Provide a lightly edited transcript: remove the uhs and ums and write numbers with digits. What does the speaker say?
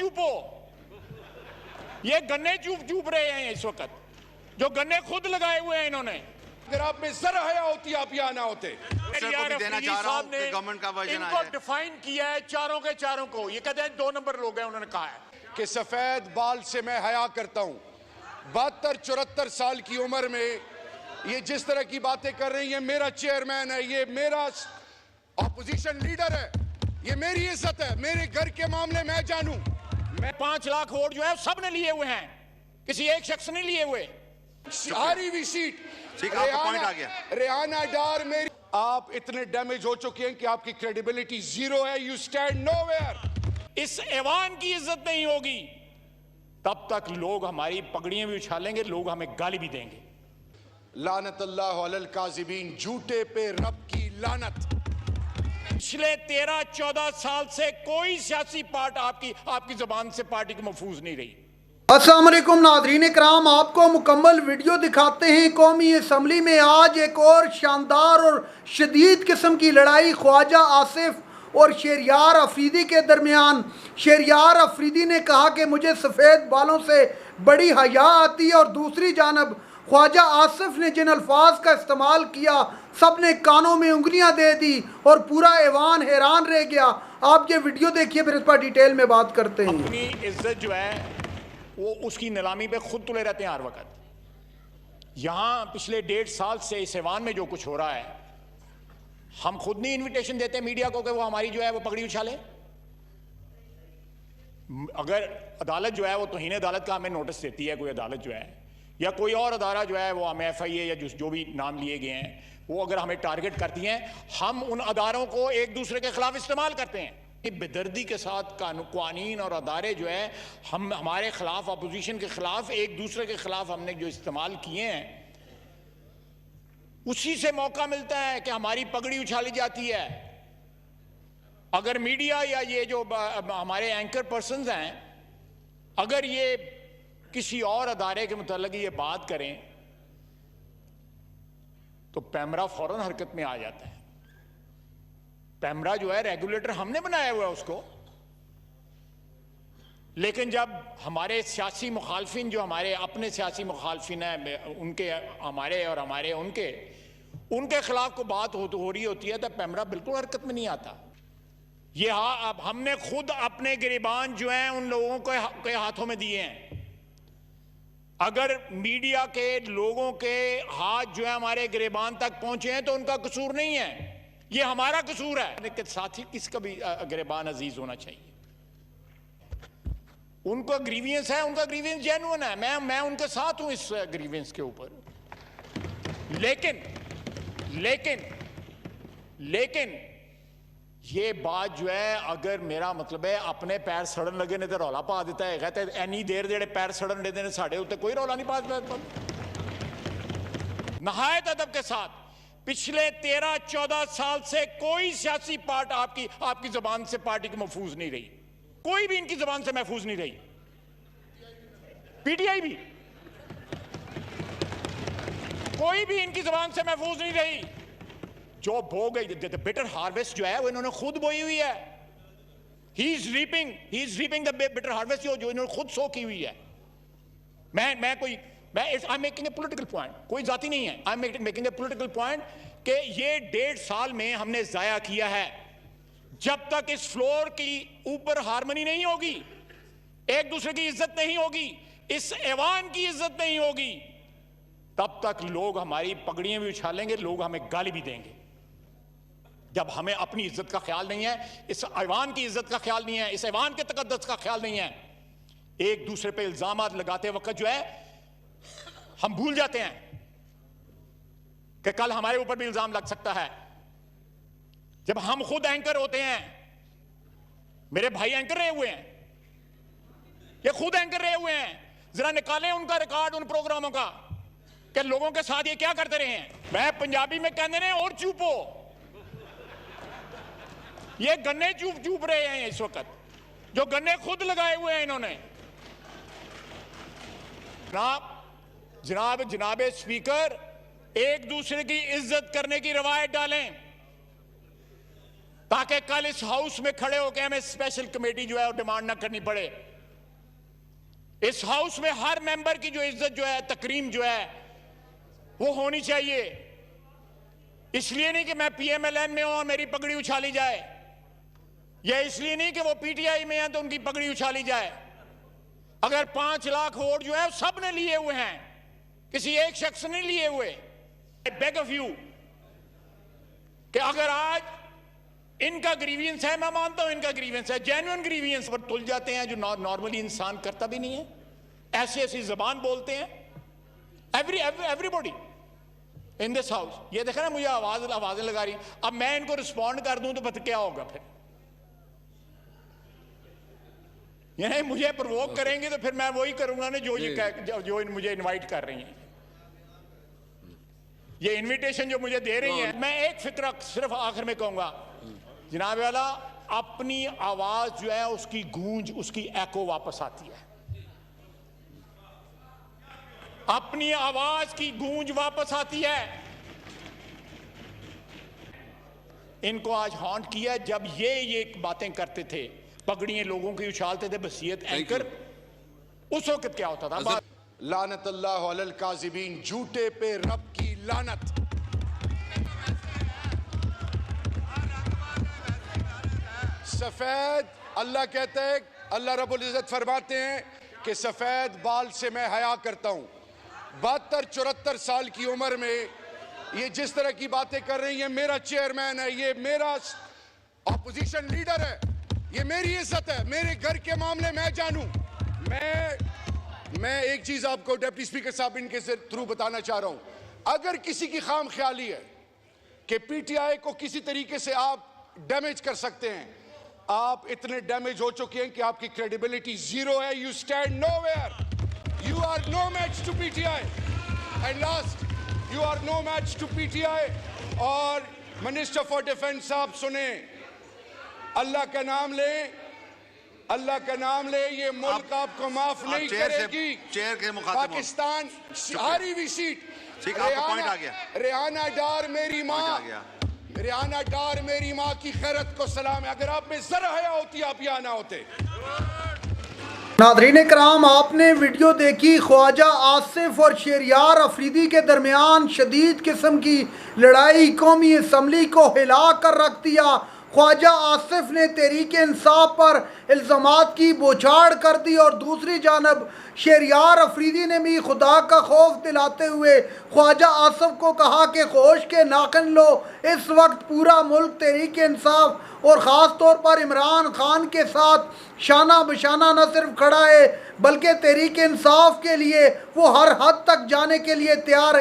चुप हो। ये गन्ने चूप रहे हैं इस वक्त, जो गन्ने खुद लगाए हुए हैं इन्होंने। अगर आप में जरा हया होती आप यहाँ ना होते। गवर्नमेंट का वर्जन इनको डिफाइन किया है चारों के चारों को, ये कहते हैं 2 नंबर लोग हैं। उन्होंने कहा है कि सफेद बाल से मैं हया करता हूँ। 72-74 साल की उम्र में ये जिस तरह की बातें कर रही है, मेरा चेयरमैन है, ये मेरा ऑपोजिशन लीडर है, ये मेरी इज्जत है, मेरे घर के मामले मैं जानूं। मैं 5 लाख वोट जो है सबने लिए हुए हैं, किसी एक शख्स ने लिए हुए। हारी हुई सीट रेहाना डार मेरी। आप इतने डैमेज हो चुके हैं कि आपकी क्रेडिबिलिटी 0 है। You stand nowhere. इस ऐवान की इज्जत नहीं होगी तब तक लोग हमारी पगड़ियां भी उछालेंगे, लोग हमें गाली भी देंगे। लानतल्लाहु अलल काज़िबीन, झूठे पे रब की लानत। पिछले 13-14 साल से कोई सियासी पार्ट आपकी जबान से पार्टी को महफूज नहीं रही। अस्सलाम वालेकुम नाज़रीन इकराम, आपको मुकम्मल वीडियो दिखाते हैं। कौमी असम्बली में आज एक और शानदार और शदीद किस्म की लड़ाई ख्वाजा आसिफ और शहरयार अफरीदी के दरमियान। शहरयार अफरीदी ने कहा कि मुझे सफ़ेद बालों से बड़ी हया आती है, और दूसरी जानब ख्वाजा आसिफ ने जिन अल्फाज का इस्तेमाल किया, सब ने कानों में उंगलियां दे दी और पूरा ऐवान हैरान रह गया। आप ये वीडियो देखिए, फिर इस पर डिटेल में बात करते हैं। अपनी इज्जत जो है वो उसकी नीलामी पे खुद तुले रहते हैं हर वक्त। यहाँ पिछले 1.5 साल से इस ऐवान में जो कुछ हो रहा है, हम खुद नहीं इनविटेशन देते मीडिया को कि वो हमारी जो है वो पगड़ी उछाले। अगर अदालत जो है वो तौहीन अदालत का हमें नोटिस देती है, कोई अदालत जो है या कोई और अदारा जो है वो हमें FIA या जो भी नाम लिए गए हैं, वो अगर हमें टारगेट करती हैं, हम उन अदारों को एक दूसरे के खिलाफ इस्तेमाल करते हैं। बेदर्दी के साथ कानून और अदारे जो है हम हमारे खिलाफ, अपोजिशन के खिलाफ, एक दूसरे के खिलाफ हमने जो इस्तेमाल किए हैं, उसी से मौका मिलता है कि हमारी पगड़ी उछाली जाती है। अगर मीडिया या ये जो हमारे एंकर पर्सन्स हैं, अगर ये किसी और अदारे के मुताल्लिक ये बात करें तो पैमरा फौरन हरकत में आ जाता है। पैमरा जो है रेगुलेटर हमने बनाया हुआ है उसको, लेकिन जब हमारे सियासी मुखालफिन, जो हमारे अपने सियासी मुखालफिन हैं, उनके हमारे और हमारे उनके खिलाफ को बात हो रही होती है, तो पैमरा बिल्कुल हरकत में नहीं आता। ये अब हमने खुद अपने गिरबान जो हैं उन लोगों के हाथों में दिए हैं। अगर मीडिया के लोगों के हाथ जो है हमारे गिरबान तक पहुंचे हैं तो उनका कसूर नहीं है, ये हमारा कसूर है। लेकिन साथ ही किसका भी गिरबान अजीज होना चाहिए। उनका ग्रीवियंस है, उनका ग्रीवियंस जेन्युइन है, मैं उनके साथ हूं इस ग्रीवियंस के ऊपर। लेकिन ये बात जो है, अगर मेरा मतलब है अपने पैर सड़न लगे ने तो रौला पा देता है, कहते एनी देर जेड़े पैर सड़न लेते हैं साढ़े उत्ते कोई रौला नहीं पा देता। नहायत अदब के साथ पिछले 13-14 साल से कोई सियासी पार्ट आपकी जबान से पार्टी को महफूज नहीं रही, कोई भी इनकी जबान से महफूज नहीं रही। PTI भी कोई भी इनकी जबान से महफूज नहीं रही। जो बो गई बिटर हार्वेस्ट जो है वो इन्होंने खुद बोई हुई है। He is reaping the bitter harvest जो इन्होंने खुद सो की हुई है। I am making a political point, कोई जाती नहीं है। I am making a political point कि ये 1.5 साल में हमने जाया किया है। जब तक इस फ्लोर की ऊपर हारमोनी नहीं होगी, एक दूसरे की इज्जत नहीं होगी, इस ऐवान की इज्जत नहीं होगी, तब तक लोग हमारी पगड़ियां भी उछालेंगे, लोग हमें गाली भी देंगे। जब हमें अपनी इज्जत का ख्याल नहीं है, इस ऐवान की इज्जत का ख्याल नहीं है, इस ऐवान के तकद्दुस का ख्याल नहीं है, एक दूसरे पे इल्जामात लगाते वक्त जो है हम भूल जाते हैं कि कल हमारे ऊपर भी इल्जाम लग सकता है। जब हम खुद एंकर होते हैं, मेरे भाई एंकर रहे हुए हैं, ये खुद एंकर रहे हुए हैं, जरा निकालें उनका रिकॉर्ड उन प्रोग्रामों का कि लोगों के साथ ये क्या करते रहे हैं। मैं पंजाबी में कहने रहे और चुप हो। ये गन्ने चूप रहे हैं इस वक्त, जो गन्ने खुद लगाए हुए हैं इन्होंने। जनाब स्पीकर, एक दूसरे की इज्जत करने की रवायत डालें ताकि कल इस हाउस में खड़े होकर हमें स्पेशल कमेटी जो है वो डिमांड ना करनी पड़े। इस हाउस में हर मेंबर की जो इज्जत जो है, तकरीम जो है, वो होनी चाहिए। इसलिए नहीं कि मैं PMLN में हूं और मेरी पगड़ी उछाली जाए, या इसलिए नहीं कि वो PTI में है तो उनकी पगड़ी उछाली जाए। अगर 5 लाख वोट जो है सब ने लिए हुए हैं, किसी एक शख्स ने लिए हुए। आई बेग ऑफ यू कि अगर आज इनका ग्रीवियंस है, मैं मानता हूं इनका ग्रीवियंस है, जेन्युइन ग्रीवियंस, पर तुल जाते हैं जो नॉर्मली इंसान करता भी नहीं है, ऐसी ऐसी जबान बोलते हैं। एवरीबॉडी इन दिस हाउस, ये देखा ना, मुझे आवाजें लगा रही। अब मैं इनको रिस्पॉन्ड कर दूं तो पता क्या होगा फिर, यानी मुझे प्रोवोक करेंगे तो फिर मैं वही करूंगा ना जो मुझे इनवाइट कर रही हैं, ये इनविटेशन जो मुझे दे रही हैं। मैं एक फिक्रा सिर्फ आखिर में कहूंगा, जनाब वाला, अपनी आवाज जो है उसकी गूंज, उसकी एको वापस आती है। अपनी आवाज की गूंज वापस आती है। इनको आज हॉन्ट किया जब ये बातें करते थे, पगड़ियां लोगों की उछालते थे, बसीयत एंकर। उस वक्त क्या होता था? लानत अल्लाह अलल काज़िबीन, झूठे पे रब की लानत। सफेद, अल्लाह कहता है, अल्लाह रब्बुल इज्जत फरमाते हैं कि सफेद बाल से मैं हया करता हूं। 72-74 साल की उम्र में ये जिस तरह की बातें कर रही हैं, मेरा चेयरमैन है, ये मेरा ऑपोजिशन लीडर है, ये मेरी इज्जत है, मेरे घर के मामले मैं जानूं। मैं एक चीज आपको डिप्टी स्पीकर साहब इनके थ्रू बताना चाह रहा हूं। अगर किसी की खाम ख्याली है कि PTI को किसी तरीके से आप डैमेज कर सकते हैं, आप इतने डैमेज हो चुके हैं कि आपकी क्रेडिबिलिटी जीरो है। You stand nowhere, you are no match to PTI, and last, you are no match to PTI। और मिनिस्टर फॉर डिफेंस साहब सुने, अल्लाह का नाम ले, अल्लाह का नाम ले, ये मुल्क आपको माफ नहीं करेगी। चेयर के मुखातिब पाकिस्तान हारी हुई सीट, रेहाना डार मेरी माँ, रेहाना डार मेरी माँ की खैरत को सलाम है। अगर आप में जरा हया होती आप यहाँ ना होते। नाज़रीन कराम, आपने वीडियो देखी। ख्वाजा आसिफ और शेरियार अफरीदी के दरमियान शदीद किस्म की लड़ाई कौमी असम्बली को हिला कर रख दिया। ख्वाजा आसिफ ने तहरीक इंसाफ पर इल्ज़ामात की बौछार कर दी और दूसरी जानब शेरियार अफरीदी ने भी खुदा का खौफ दिलाते हुए ख्वाजा आसिफ को कहा कि होश के नाखन लो, इस वक्त पूरा मुल्क तहरीक इंसाफ और ख़ास तौर पर इमरान खान के साथ शाना बशाना न सिर्फ खड़ा है बल्कि तहरीक इंसाफ के लिए वो हर हद तक जाने के लिए तैयार है।